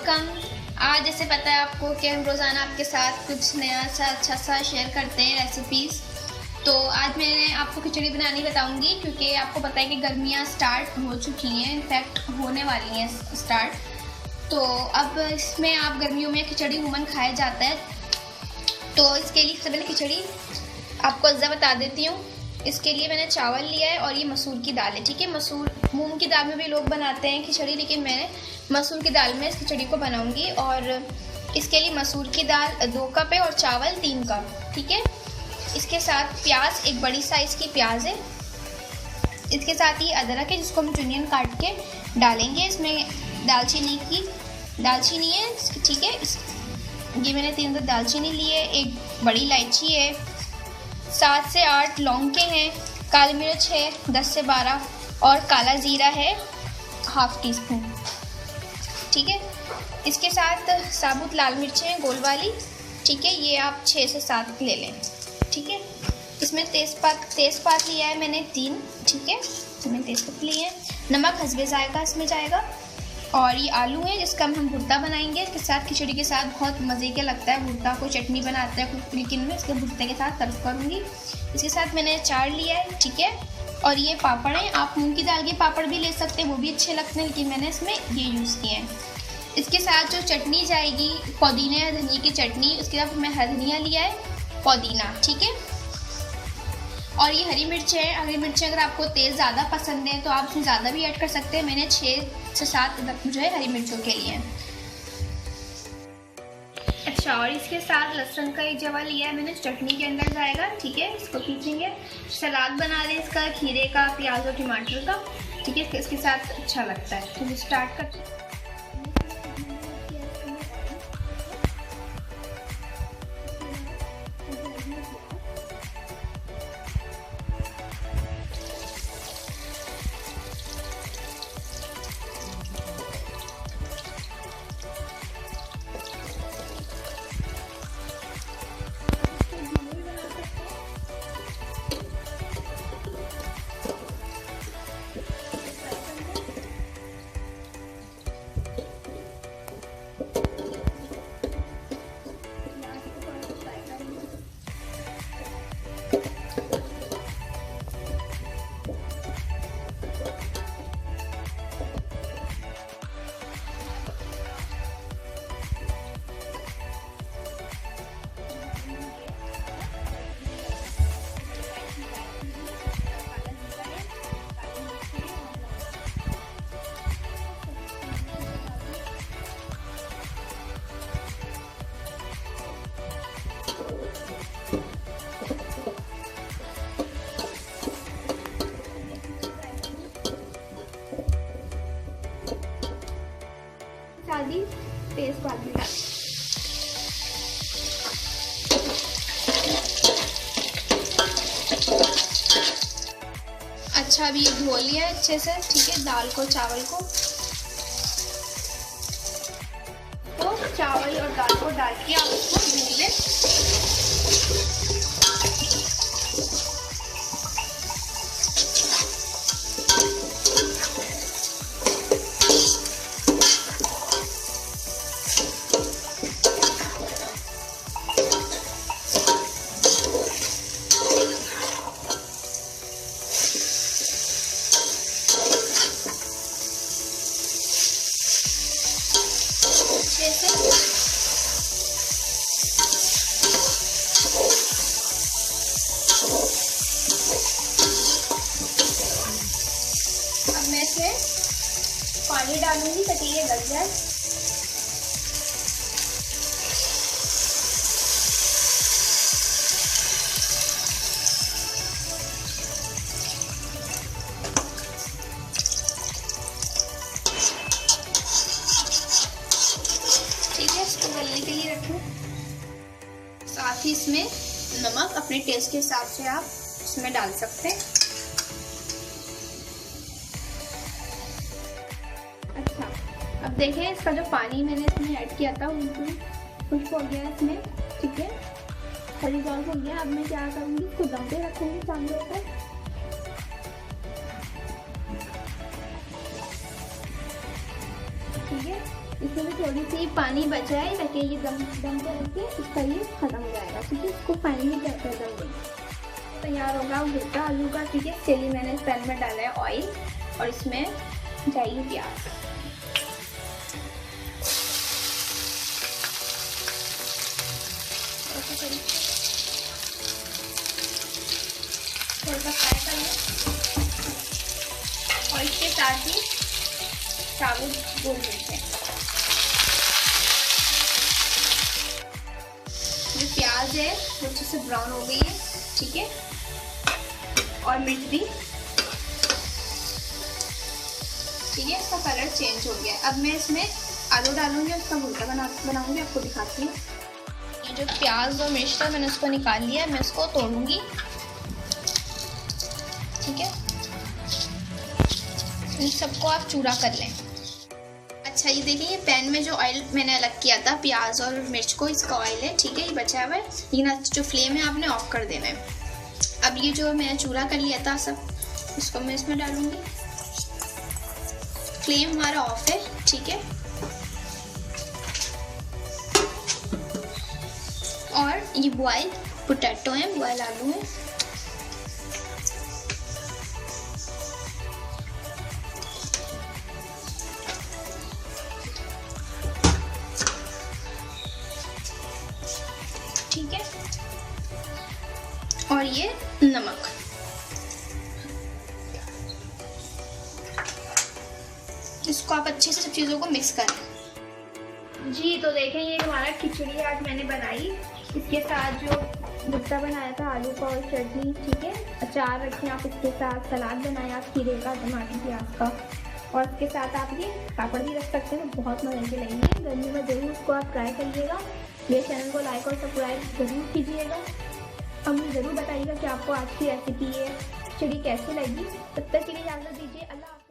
Welcome. आज जैसे पता है आपको कि हम रोज़ाना आपके साथ कुछ नया सा अच्छा सा शेयर करते हैं रेसिपीज़। तो आज मैं आपको खिचड़ी बनानी बताऊंगी, क्योंकि आपको पता है कि गर्मियाँ स्टार्ट हो चुकी हैं, इनफैक्ट होने वाली हैं स्टार्ट। तो अब इसमें आप गर्मियों में खिचड़ी उमन खाया जाता है। तो इसके लिए सबसे पहले खिचड़ी आपको अज्जा बता देती हूँ। इसके लिए मैंने चावल लिया है और ये मसूर की दाल है, ठीक है। मसूर मूंग की दाल में भी लोग बनाते हैं खिचड़ी, लेकिन मैंने मसूर की दाल में इस खिचड़ी को बनाऊंगी। और इसके लिए मसूर की दाल 2 कप है और चावल 3 कप, ठीक है। इसके साथ प्याज, एक बड़ी साइज़ की प्याज है। इसके साथ ही अदरक है जिसको हम चुनियन काट के डालेंगे। इसमें दालचीनी है, ठीक है। ये मैंने 3 दालचीनी ली है, एक बड़ी इलायची है, 7 से 8 लौंग के हैं, काली मिर्च है 10 से 12 और काला जीरा है ½ टीस्पून, ठीक है। इसके साथ साबुत लाल मिर्चें हैं गोल वाली, ठीक है। ये आप 6 से 7 ले लें, ठीक है। इसमें तेज़पात लिया है मैंने 3, ठीक है। इसमें तेज़पत्ता लिए हैं। नमक हस्बे जायका इसमें जाएगा। और ये आलू है जिसका हम भुर्ता बनाएंगे। इसके साथ खिचड़ी के साथ बहुत मज़े का लगता है भुर्ता, कोई चटनी बनाता है कुछ, लेकिन मैं इसके भुर्ते के साथ सर्व करूँगी। इसके साथ मैंने अचार लिया है, ठीक है। और ये पापड़ हैं, आप मूंग की दाल के पापड़ भी ले सकते हैं, वो भी अच्छे लगते हैं, लेकिन मैंने इसमें ये यूज़ किए हैं। इसके साथ जो चटनी जाएगी पुदीना या धनिया की चटनी, उसके साथ मैं धनिया लिया है, पुदीना, ठीक है। और ये हरी मिर्च है। हरी मिर्चें अगर आपको तेज़ ज़्यादा पसंद है तो आप उसमें ज़्यादा भी ऐड कर सकते हैं। मैंने 6 से 7 जो है हरी मिर्चों के लिए। अच्छा, और इसके साथ लहसुन का एक जवा लिया है मैंने, चटनी के अंदर जाएगा, ठीक है। इसको पीसेंगे। सलाद बना रहे इसका, खीरे का, प्याज और टमाटर का, ठीक है। इसके साथ अच्छा लगता है। तो स्टार्ट करते हैं। तेज़पात भी डाल। अच्छा, अभी ये धो लिया अच्छे से, ठीक है, दाल को, चावल को। तो चावल और दाल को डाल के आप इसको भून लें। अब मैं इसमें पानी डालूंगी ताकि ये गल जाए। ठीक है, इसको गलने के लिए रखूं। साथ ही इसमें नमक अपने टेस्ट के हिसाब से आप इसमें डाल सकते हैं। अच्छा, अब देखें इसका जो पानी मैंने इसमें ऐड किया था वो खुश्क हो गया इसमें, ठीक है, रिजॉल्व हो गया। अब मैं क्या करूँगी, इसको दम पे रखूँगी सामने ऊपर। ठीक है, इसमें भी थोड़ी सी पानी बचा है ताकि ये दम करके इसका ये खत्म हो जाएगा। ठीक है, इसको फाइनली कर देंगे। तैयार होगा भुर्ता आलू का। ठीक है, इसके लिए मैंने इस पैन में डाला है ऑयल और इसमें जाएगी प्याज। थोड़ा सा फ्राई कर लें और इसके साथ ही साबुत गोल मिर्च है। जो प्याज है वो अच्छे से ब्राउन हो गई है। ठीक है, और मिर्च भी ठीक है, इसका कलर चेंज हो गया। अब मैं इसमें आलू डालूंगी, उसका भुर्ता बनाऊंगी, आपको दिखाती हूँ। ये जो प्याज और मिर्च था मैंने उसको निकाल लिया, मैं इसको तोड़ूंगी। ठीक है, इन सबको आप चूरा कर लें। अच्छा, ये देखिए, ये पैन में जो ऑयल मैंने अलग किया था प्याज और मिर्च को, इसका ऑयल है। ठीक है, ये बचा हुआ है, लेकिन जो फ्लेम है आपने ऑफ कर देना है। अब ये जो मैंने चूरा कर लिया था सब, इसको मैं इसमें डालूंगी। फ्लेम हमारा ऑफ है। ठीक है, और ये बॉयल पोटैटो है, बॉयल आलू है। ठीक है, और ये नमक। इसको आप अच्छे से सब चीज़ों को मिक्स करें। जी, तो देखें, ये हमारा खिचड़ी आज मैंने बनाई। इसके साथ जो भुर्ता बनाया था आलू का और चटनी। ठीक है, अचार रखें आप, इसके साथ सलाद बनाए आप खीरे का, टमाटर प्याज का, और इसके साथ आप ये पापड़ भी रख सकते हैं। बहुत मजे के लगेंगे। गर्मी में ज़रूर उसको आप ट्राई करिएगा। मेरे चैनल को लाइक और सब्सक्राइब ज़रूर कीजिएगा। हमें ज़रूर बताइएगा कि आपको आज की रेसिपी ये खिचड़ी कैसी लगी। तब तक के लिए इजाज़त दीजिए। अल्लाह।